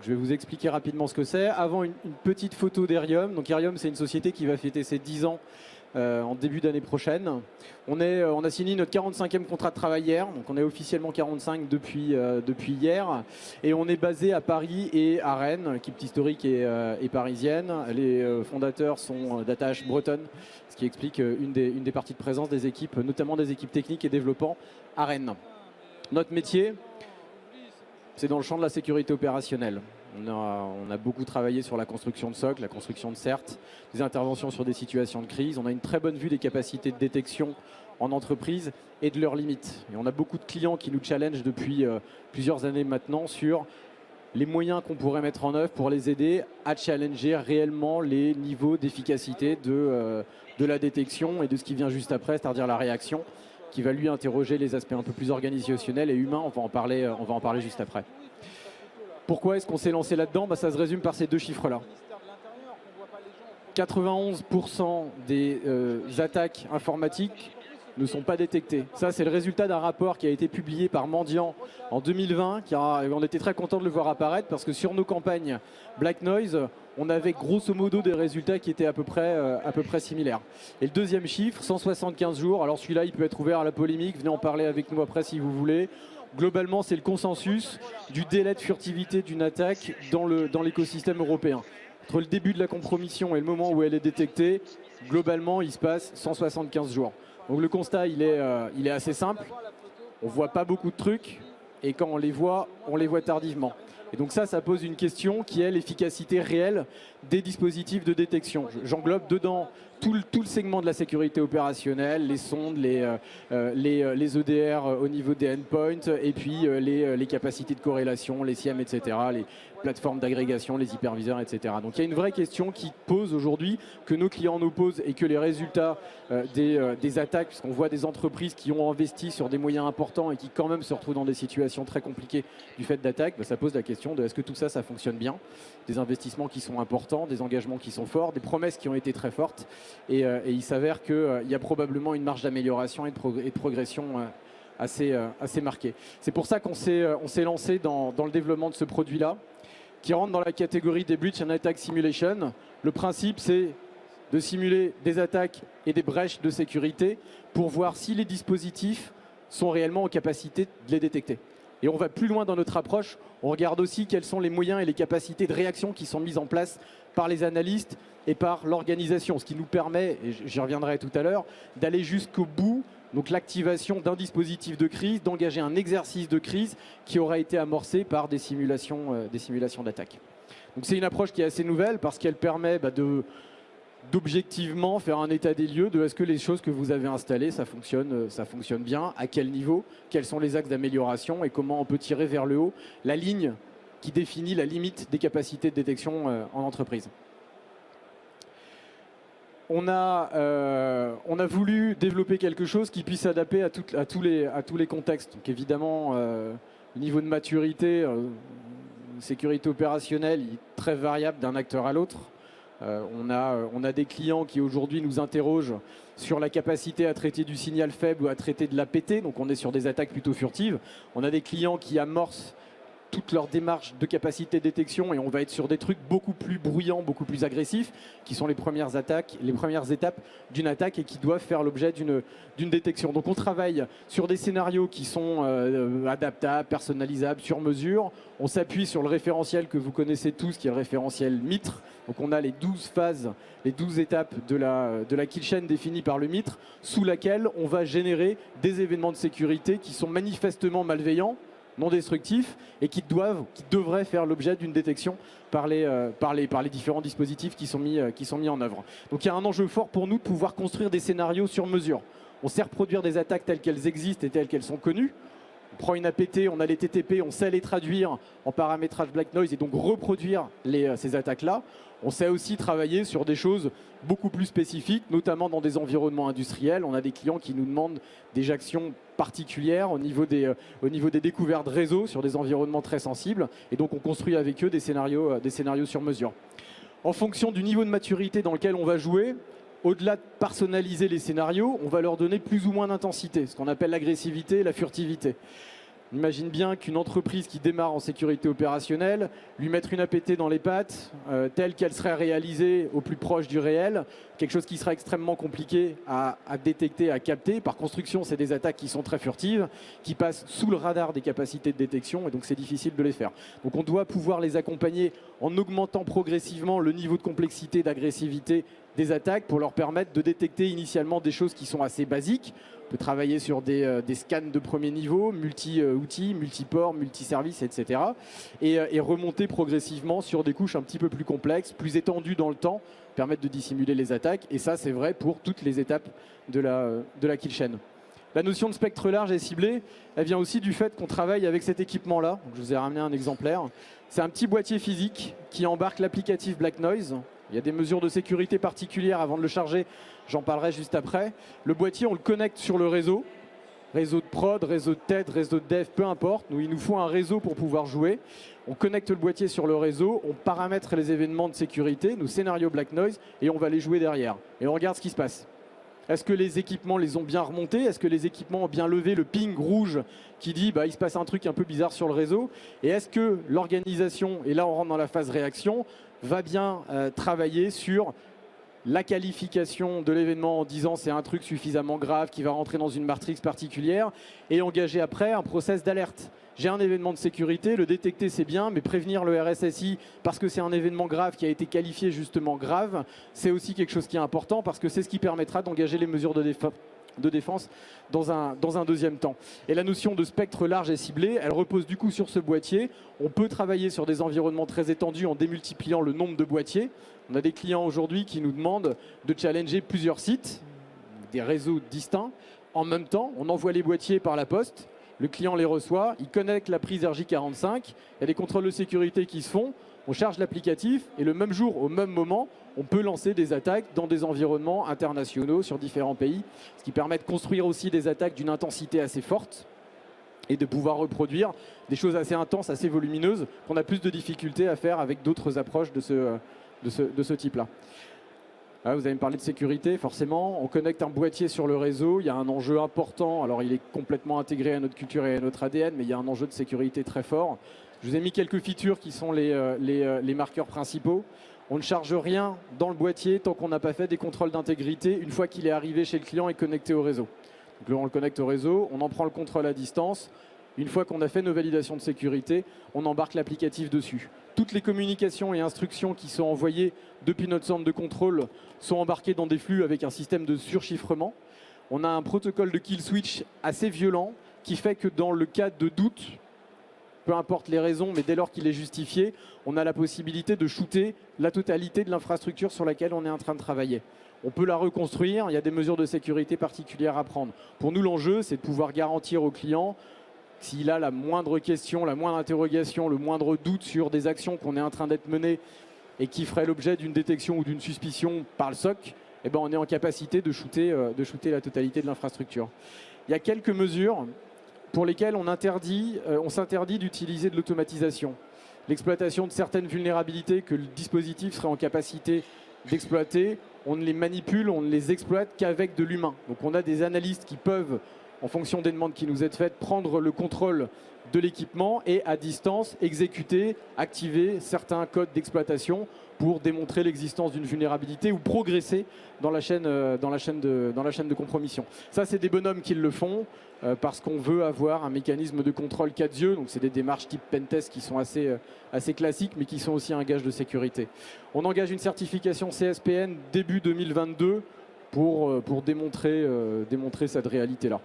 je vais vous expliquer rapidement ce que c'est. Avant, une petite photo d'Erium. Donc Erium, c'est une société qui va fêter ses 10 ans en début d'année prochaine. On a signé notre 45e contrat de travail hier, donc on est officiellement 45 depuis hier. Et on est basé à Paris et à Rennes, l'équipe historique est parisienne. Les fondateurs sont d'Attache bretonne, ce qui explique une des parties de présence des équipes, notamment des équipes techniques et développement à Rennes. Notre métier, c'est dans le champ de la sécurité opérationnelle. On a beaucoup travaillé sur la construction de socles, la construction de CERT, des interventions sur des situations de crise. On a une très bonne vue des capacités de détection en entreprise et de leurs limites. Et on a beaucoup de clients qui nous challengent depuis plusieurs années maintenant sur les moyens qu'on pourrait mettre en œuvre pour les aider à challenger réellement les niveaux d'efficacité de la détection et de ce qui vient juste après, c'est-à-dire la réaction, qui va lui interroger les aspects un peu plus organisationnels et humains. On va en parler juste après. Pourquoi est-ce qu'on s'est lancé là-dedans? Ça se résume par ces deux chiffres-là. 91% des attaques informatiques ne sont pas détectées. Ça, c'est le résultat d'un rapport qui a été publié par Mandiant en 2020. On était très content de le voir apparaître parce que sur nos campagnes Black Noise, on avait grosso modo des résultats qui étaient à peu près similaires. Et le deuxième chiffre, 175 jours. Alors celui-là, il peut être ouvert à la polémique. Venez en parler avec nous après si vous voulez. Globalement, c'est le consensus du délai de furtivité d'une attaque dans l'écosystème européen. Entre le début de la compromission et le moment où elle est détectée, globalement, il se passe 175 jours. Donc le constat, il est assez simple. On ne voit pas beaucoup de trucs et quand on les voit tardivement. Et donc ça pose une question qui est l'efficacité réelle des dispositifs de détection. J'englobe dedans tout le segment de la sécurité opérationnelle, les sondes, les EDR au niveau des endpoints, et puis les capacités de corrélation, les SIEM, etc., les plateformes d'agrégation, les hyperviseurs, etc. Donc il y a une vraie question qui pose aujourd'hui, que nos clients nous posent et que les résultats des attaques, puisqu'on voit des entreprises qui ont investi sur des moyens importants et qui quand même se retrouvent dans des situations très compliquées du fait d'attaques, ça pose la question de est-ce que tout ça fonctionne bien, des investissements qui sont importants, des engagements qui sont forts, des promesses qui ont été très fortes. Et il s'avère qu'il y a probablement une marge d'amélioration et de progression assez marquée. C'est pour ça qu'on s'est lancé dans le développement de ce produit-là, qui rentre dans la catégorie des Breach and Attack Simulation. Le principe, c'est de simuler des attaques et des brèches de sécurité pour voir si les dispositifs sont réellement en capacité de les détecter. Et on va plus loin dans notre approche. On regarde aussi quels sont les moyens et les capacités de réaction qui sont mises en place par les analystes et par l'organisation, ce qui nous permet, et j'y reviendrai tout à l'heure, d'aller jusqu'au bout, donc l'activation d'un dispositif de crise, d'engager un exercice de crise qui aura été amorcé par des simulations d'attaque. Donc c'est une approche qui est assez nouvelle parce qu'elle permet d'objectivement faire un état des lieux de est-ce que les choses que vous avez installées, ça fonctionne bien, à quel niveau, quels sont les axes d'amélioration et comment on peut tirer vers le haut la ligne qui définit la limite des capacités de détection en entreprise. On a voulu développer quelque chose qui puisse s'adapter à tous les contextes. Donc évidemment, le niveau de maturité, sécurité opérationnelle, il est très variable d'un acteur à l'autre. On a des clients qui aujourd'hui nous interrogent sur la capacité à traiter du signal faible ou à traiter de l'APT, donc on est sur des attaques plutôt furtives. On a des clients qui amorcent toute leur démarche de capacité de détection et on va être sur des trucs beaucoup plus bruyants, beaucoup plus agressifs, qui sont les premières étapes d'une attaque et qui doivent faire l'objet d'une détection. Donc on travaille sur des scénarios qui sont adaptables, personnalisables, sur mesure. On s'appuie sur le référentiel que vous connaissez tous, qui est le référentiel MITRE. Donc on a les 12 phases, les 12 étapes de la kill chain définie par le MITRE, sous laquelle on va générer des événements de sécurité qui sont manifestement malveillants, non destructifs et qui devraient faire l'objet d'une détection par les différents dispositifs qui sont mis en œuvre. Donc il y a un enjeu fort pour nous de pouvoir construire des scénarios sur mesure. On sait reproduire des attaques telles qu'elles existent et telles qu'elles sont connues. On prend une APT, on a les TTP, on sait les traduire en paramétrage Black Noise et donc reproduire ces attaques-là. On sait aussi travailler sur des choses beaucoup plus spécifiques, notamment dans des environnements industriels. On a des clients qui nous demandent des actions particulières au niveau des découvertes de réseau sur des environnements très sensibles. Et donc on construit avec eux des scénarios sur mesure. En fonction du niveau de maturité dans lequel on va jouer, au-delà de personnaliser les scénarios, on va leur donner plus ou moins d'intensité, ce qu'on appelle l'agressivité et la furtivité. On imagine bien qu'une entreprise qui démarre en sécurité opérationnelle, lui mettre une APT dans les pattes, telle qu'elle serait réalisée au plus proche du réel, quelque chose qui sera extrêmement compliqué à détecter, à capter. Par construction, c'est des attaques qui sont très furtives, qui passent sous le radar des capacités de détection, et donc c'est difficile de les faire. Donc on doit pouvoir les accompagner en augmentant progressivement le niveau de complexité, d'agressivité des attaques pour leur permettre de détecter initialement des choses qui sont assez basiques. On peut travailler sur des scans de premier niveau, multi-outils, multi-ports, multi-services, etc. Et remonter progressivement sur des couches un petit peu plus complexes, plus étendues dans le temps, permettre de dissimuler les attaques. Et ça, c'est vrai pour toutes les étapes de la kill chain. La notion de spectre large et ciblé, elle vient aussi du fait qu'on travaille avec cet équipement-là. Je vous ai ramené un exemplaire. C'est un petit boîtier physique qui embarque l'applicatif Black Noise. Il y a des mesures de sécurité particulières avant de le charger, j'en parlerai juste après. Le boîtier, on le connecte sur le réseau de prod, réseau de tête, réseau de dev, peu importe. Nous, il nous faut un réseau pour pouvoir jouer. On connecte le boîtier sur le réseau, on paramètre les événements de sécurité, nos scénarios Black Noise, et on va les jouer derrière. Et on regarde ce qui se passe. Est-ce que les équipements les ont bien remontés? Est-ce que les équipements ont bien levé le ping rouge qui dit il se passe un truc un peu bizarre sur le réseau? Et est-ce que l'organisation, et là on rentre dans la phase réaction, va bien travailler sur la qualification de l'événement en disant c'est un truc suffisamment grave qui va rentrer dans une matrix particulière et engager après un process d'alerte. J'ai un événement de sécurité, le détecter c'est bien, mais prévenir le RSSI parce que c'est un événement grave qui a été qualifié justement grave, c'est aussi quelque chose qui est important parce que c'est ce qui permettra d'engager les mesures de défense dans un deuxième temps. Et la notion de spectre large et ciblé, elle repose du coup sur ce boîtier. On peut travailler sur des environnements très étendus en démultipliant le nombre de boîtiers. On a des clients aujourd'hui qui nous demandent de challenger plusieurs sites, des réseaux distincts. En même temps, on envoie les boîtiers par la poste. Le client les reçoit, il connecte la prise RJ45, il y a des contrôles de sécurité qui se font, on charge l'applicatif et le même jour, au même moment, on peut lancer des attaques dans des environnements internationaux sur différents pays, ce qui permet de construire aussi des attaques d'une intensité assez forte et de pouvoir reproduire des choses assez intenses, assez volumineuses, qu'on a plus de difficultés à faire avec d'autres approches de ce type-là. Ah, vous allez me parler de sécurité, forcément. On connecte un boîtier sur le réseau. Il y a un enjeu important. Alors, il est complètement intégré à notre culture et à notre ADN, mais il y a un enjeu de sécurité très fort. Je vous ai mis quelques features qui sont les marqueurs principaux. On ne charge rien dans le boîtier tant qu'on n'a pas fait des contrôles d'intégrité une fois qu'il est arrivé chez le client et connecté au réseau. Donc là, on le connecte au réseau, on en prend le contrôle à distance. Une fois qu'on a fait nos validations de sécurité, on embarque l'applicatif dessus. Toutes les communications et instructions qui sont envoyées depuis notre centre de contrôle sont embarquées dans des flux avec un système de surchiffrement. On a un protocole de kill switch assez violent qui fait que dans le cas de doute, peu importe les raisons, mais dès lors qu'il est justifié, on a la possibilité de shooter la totalité de l'infrastructure sur laquelle on est en train de travailler. On peut la reconstruire, il y a des mesures de sécurité particulières à prendre. Pour nous, l'enjeu, c'est de pouvoir garantir au client s'il a la moindre question, la moindre interrogation, le moindre doute sur des actions qu'on est en train d'être menées et qui feraient l'objet d'une détection ou d'une suspicion par le SOC, eh ben on est en capacité de shooter la totalité de l'infrastructure. Il y a quelques mesures pour lesquelles on s'interdit d'utiliser de l'automatisation. L'exploitation de certaines vulnérabilités que le dispositif serait en capacité d'exploiter, on ne les manipule, on ne les exploite qu'avec de l'humain. Donc on a des analystes qui peuvent, en fonction des demandes qui nous sont faites, prendre le contrôle de l'équipement et à distance exécuter, activer certains codes d'exploitation pour démontrer l'existence d'une vulnérabilité ou progresser dans la chaîne de compromission. Ça, c'est des bonhommes qui le font parce qu'on veut avoir un mécanisme de contrôle 4 yeux. Donc, c'est des démarches type pentest qui sont assez classiques, mais qui sont aussi un gage de sécurité. On engage une certification CSPN début 2022 pour démontrer cette réalité-là.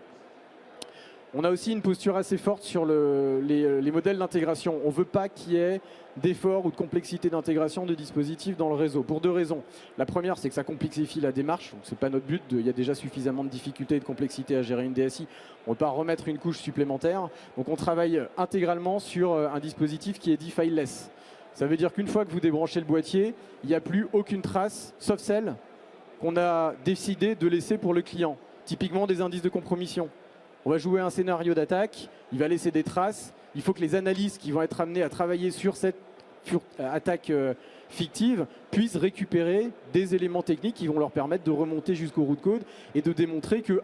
On a aussi une posture assez forte sur les modèles d'intégration. On ne veut pas qu'il y ait d'efforts ou de complexité d'intégration de dispositifs dans le réseau, pour deux raisons. La première, c'est que ça complexifie la démarche. Ce n'est pas notre but. Il y a déjà suffisamment de difficultés et de complexité à gérer une DSI. On ne peut pas remettre une couche supplémentaire. Donc on travaille intégralement sur un dispositif qui est dit fileless. Ça veut dire qu'une fois que vous débranchez le boîtier, il n'y a plus aucune trace, sauf celle qu'on a décidé de laisser pour le client. Typiquement des indices de compromission. On va jouer un scénario d'attaque, il va laisser des traces. Il faut que les analystes qui vont être amenés à travailler sur cette attaque fictive puissent récupérer des éléments techniques qui vont leur permettre de remonter jusqu'au root code et de démontrer que,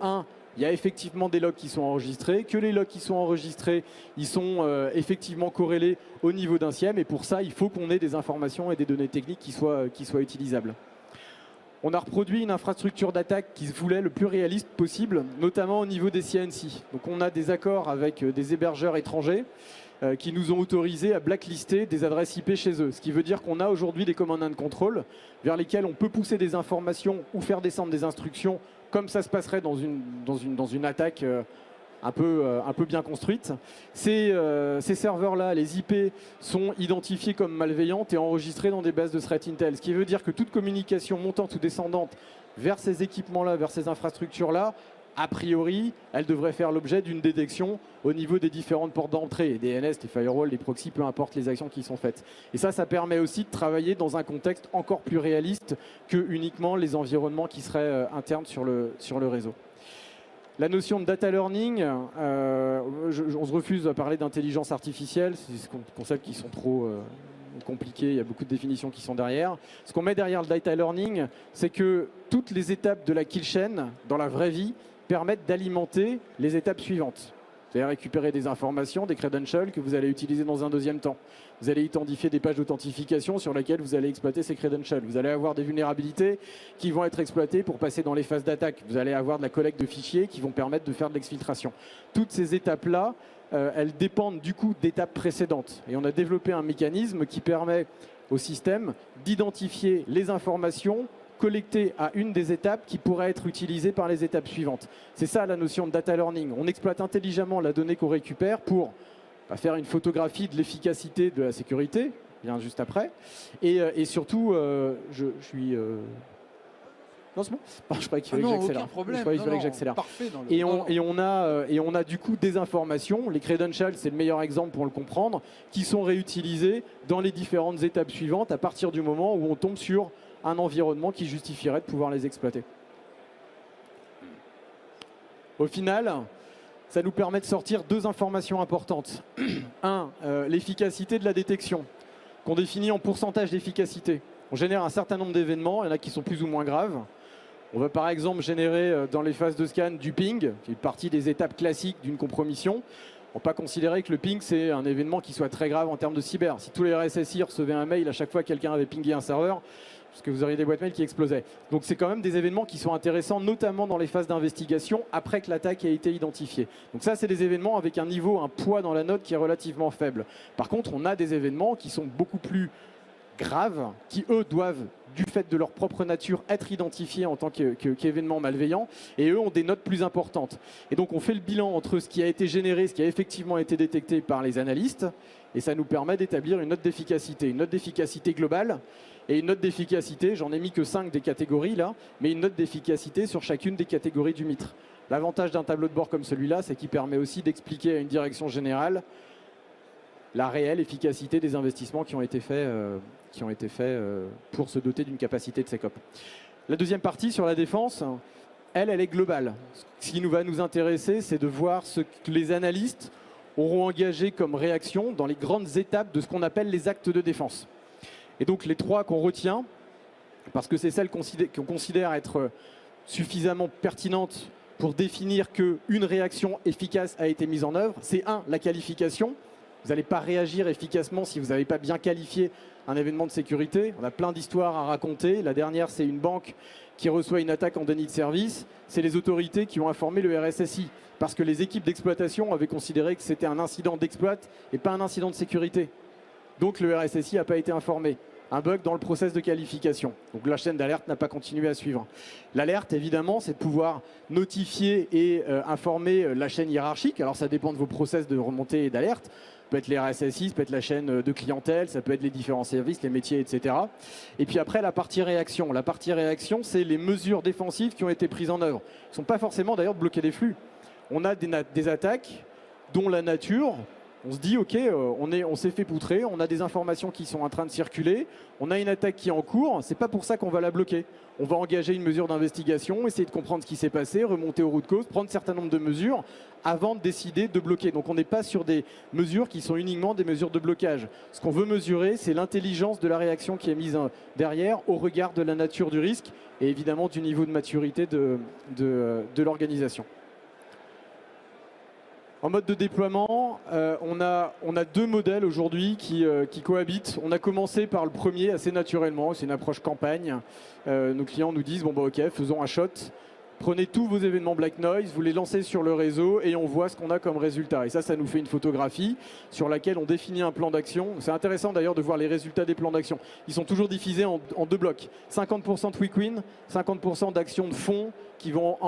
il y a effectivement des logs qui sont enregistrés, que les logs qui sont enregistrés, ils sont effectivement corrélés au niveau d'un SIEM, et pour ça, il faut qu'on ait des informations et des données techniques qui soient utilisables. On a reproduit une infrastructure d'attaque qui se voulait le plus réaliste possible, notamment au niveau des CNC. Donc on a des accords avec des hébergeurs étrangers qui nous ont autorisé à blacklister des adresses IP chez eux. Ce qui veut dire qu'on a aujourd'hui des command and control vers lesquels on peut pousser des informations ou faire descendre des instructions comme ça se passerait dans une attaque un peu bien construite. Ces serveurs-là, les IP, sont identifiés comme malveillantes et enregistrés dans des bases de threat intel. Ce qui veut dire que toute communication montante ou descendante vers ces équipements-là, vers ces infrastructures-là, a priori, elle devrait faire l'objet d'une détection au niveau des différentes portes d'entrée, les DNS, les firewalls, les proxys, peu importe les actions qui sont faites. Et ça permet aussi de travailler dans un contexte encore plus réaliste que uniquement les environnements qui seraient internes sur le réseau. La notion de data learning, on se refuse à parler d'intelligence artificielle, c'est des concepts qui sont trop compliqués, il y a beaucoup de définitions qui sont derrière. Ce qu'on met derrière le data learning, c'est que toutes les étapes de la kill chain, dans la vraie vie, permettent d'alimenter les étapes suivantes. C'est-à-dire récupérer des informations, des credentials que vous allez utiliser dans un deuxième temps. Vous allez identifier des pages d'authentification sur lesquelles vous allez exploiter ces credentials. Vous allez avoir des vulnérabilités qui vont être exploitées pour passer dans les phases d'attaque. Vous allez avoir de la collecte de fichiers qui vont permettre de faire de l'exfiltration. Toutes ces étapes-là, elles dépendent du coup d'étapes précédentes. Et on a développé un mécanisme qui permet au système d'identifier les informations collectées à une des étapes qui pourraient être utilisées par les étapes suivantes. C'est ça la notion de data learning. On exploite intelligemment la donnée qu'on récupère pour faire une photographie de l'efficacité de la sécurité, bien juste après. Et surtout, je suis... Non, c'est bon. Je croyais qu'il fallait que j'accélère. Je croyais qu'il fallait que j'accélère. Et on a du coup des informations, les credentials, c'est le meilleur exemple pour le comprendre, qui sont réutilisées dans les différentes étapes suivantes à partir du moment où on tombe sur un environnement qui justifierait de pouvoir les exploiter. Au final, ça nous permet de sortir deux informations importantes. Un, l'efficacité de la détection, qu'on définit en pourcentage d'efficacité. On génère un certain nombre d'événements, il y en a qui sont plus ou moins graves. On va par exemple générer dans les phases de scan du ping, qui est une partie des étapes classiques d'une compromission. On ne peut pas considérer que le ping, c'est un événement qui soit très grave en termes de cyber. Si tous les RSSI recevaient un mail à chaque fois que quelqu'un avait pingé un serveur, parce que vous auriez des boîtes mail qui explosaient. Donc c'est quand même des événements qui sont intéressants, notamment dans les phases d'investigation, après que l'attaque ait été identifiée. Donc ça, c'est des événements avec un niveau, un poids dans la note qui est relativement faible. Par contre, on a des événements qui sont beaucoup plus graves, qui eux doivent, du fait de leur propre nature, être identifiés en tant qu'événements malveillants, et eux ont des notes plus importantes. Et donc on fait le bilan entre ce qui a été généré, ce qui a effectivement été détecté par les analystes, et ça nous permet d'établir une note d'efficacité globale, et une note d'efficacité, j'en ai mis que 5 des catégories là, mais une note d'efficacité sur chacune des catégories du MITRE. L'avantage d'un tableau de bord comme celui-là, c'est qu'il permet aussi d'expliquer à une direction générale la réelle efficacité des investissements qui ont été faits pour se doter d'une capacité de SecOps. La deuxième partie sur la défense, elle est globale. Ce qui va nous intéresser, c'est de voir ce que les analystes auront engagé comme réaction dans les grandes étapes de ce qu'on appelle les actes de défense. Et donc les trois qu'on retient, parce que c'est celles qu'on considère être suffisamment pertinentes pour définir qu'une réaction efficace a été mise en œuvre, c'est la qualification. Vous n'allez pas réagir efficacement si vous n'avez pas bien qualifié un événement de sécurité. On a plein d'histoires à raconter. La dernière, c'est une banque qui reçoit une attaque en déni de service. C'est les autorités qui ont informé le RSSI parce que les équipes d'exploitation avaient considéré que c'était un incident d'exploit et pas un incident de sécurité. Donc le RSSI n'a pas été informé. Un bug dans le process de qualification. Donc la chaîne d'alerte n'a pas continué à suivre. L'alerte, évidemment, c'est de pouvoir notifier et informer la chaîne hiérarchique. Alors ça dépend de vos process de remontée et d'alerte. Ça peut être les RSSI, ça peut être la chaîne de clientèle, ça peut être les différents services, les métiers, etc. Et puis après, la partie réaction. La partie réaction, c'est les mesures défensives qui ont été prises en œuvre. Elles ne sont pas forcément d'ailleurs de bloquer des flux. On a des attaques dont la nature... On se dit, OK, on s'est fait poutrer, on a des informations qui sont en train de circuler, on a une attaque qui est en cours, c'est pas pour ça qu'on va la bloquer. On va engager une mesure d'investigation, essayer de comprendre ce qui s'est passé, remonter au root cause, prendre un certain nombre de mesures avant de décider de bloquer. Donc on n'est pas sur des mesures qui sont uniquement des mesures de blocage. Ce qu'on veut mesurer, c'est l'intelligence de la réaction qui est mise derrière au regard de la nature du risque et évidemment du niveau de maturité de l'organisation. En mode de déploiement, on a deux modèles aujourd'hui qui cohabitent. On a commencé par le premier assez naturellement, c'est une approche campagne. Nos clients nous disent, bon bah ok, faisons un shot. Prenez tous vos événements Black Noise, vous les lancez sur le réseau et on voit ce qu'on a comme résultat. Et ça nous fait une photographie sur laquelle on définit un plan d'action. C'est intéressant d'ailleurs de voir les résultats des plans d'action. Ils sont toujours divisés en deux blocs. 50% de quick win, 50% d'actions de fond qui vont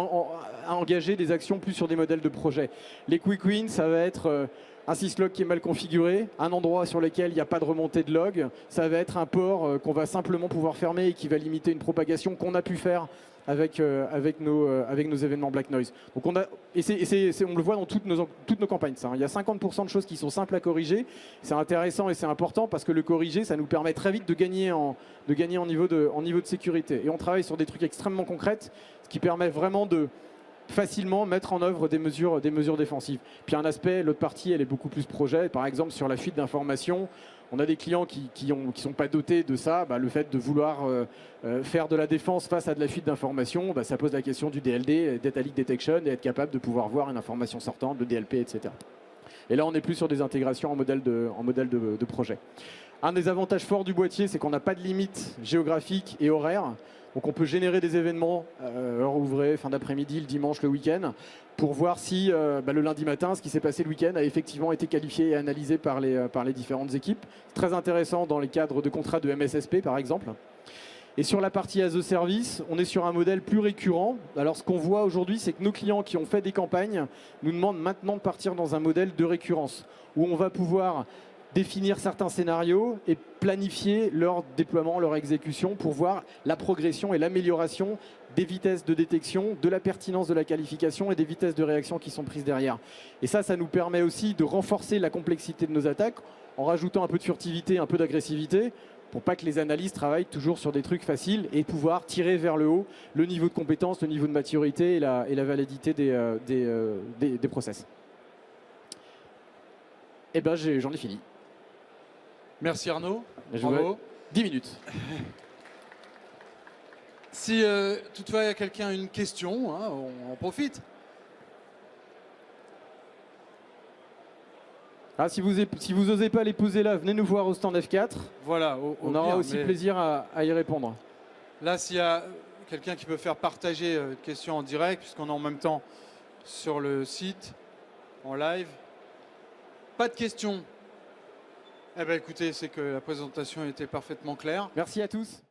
engager des actions plus sur des modèles de projet. Les quick wins, ça va être un syslog qui est mal configuré, un endroit sur lequel il n'y a pas de remontée de log. Ça va être un port qu'on va simplement pouvoir fermer et qui va limiter une propagation qu'on a pu faire avec nos événements Black Noise. Donc on le voit dans toutes nos campagnes. Ça, hein. Il y a 50% de choses qui sont simples à corriger. C'est intéressant et c'est important parce que le corriger, ça nous permet très vite de gagner en niveau de sécurité. Et on travaille sur des trucs extrêmement concrets, ce qui permet vraiment de facilement mettre en œuvre des mesures défensives. Puis un aspect, l'autre partie, elle est beaucoup plus projet. Par exemple, sur la fuite d'informations, on a des clients qui sont pas dotés de ça. Bah, le fait de vouloir faire de la défense face à de la fuite d'informations, bah, ça pose la question du DLD, Data Leak Detection, et être capable de pouvoir voir une information sortante, le DLP, etc. Et là, on est plus sur des intégrations en modèle de projet. Un des avantages forts du boîtier, c'est qu'on n'a pas de limite géographique et horaire. Donc on peut générer des événements, heure ouvrée, fin d'après-midi, le dimanche, le week-end, pour voir si le lundi matin, ce qui s'est passé le week-end a effectivement été qualifié et analysé par les différentes équipes. C'est très intéressant dans les cadres de contrats de MSSP, par exemple. Et sur la partie as a service, on est sur un modèle plus récurrent. Alors ce qu'on voit aujourd'hui, c'est que nos clients qui ont fait des campagnes nous demandent maintenant de partir dans un modèle de récurrence, où on va pouvoir définir certains scénarios et planifier leur déploiement, leur exécution pour voir la progression et l'amélioration des vitesses de détection, de la pertinence de la qualification et des vitesses de réaction qui sont prises derrière. Et ça nous permet aussi de renforcer la complexité de nos attaques en rajoutant un peu de furtivité, un peu d'agressivité pour pas que les analystes travaillent toujours sur des trucs faciles et pouvoir tirer vers le haut le niveau de compétence, le niveau de maturité et la validité des process. Et ben j'en ai fini. Merci Arnaud. Bravo. 10 minutes. Si toutefois il y a quelqu'un a une question, hein, on en profite. Ah, si vous osez pas les poser là, venez nous voir au stand F4. Voilà. On aura aussi plaisir à y répondre. Là, s'il y a quelqu'un qui peut faire partager une question en direct, puisqu'on est en même temps sur le site, en live. Pas de questions. Eh bien, écoutez, c'est que la présentation était parfaitement claire. Merci à tous.